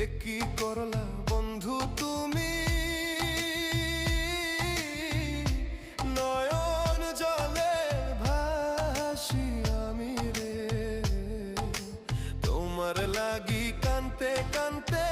কি করলা বন্ধু তুমি, নয়ন জলে ভাসি আমি রে। তোমার লাগি কানতে কানতে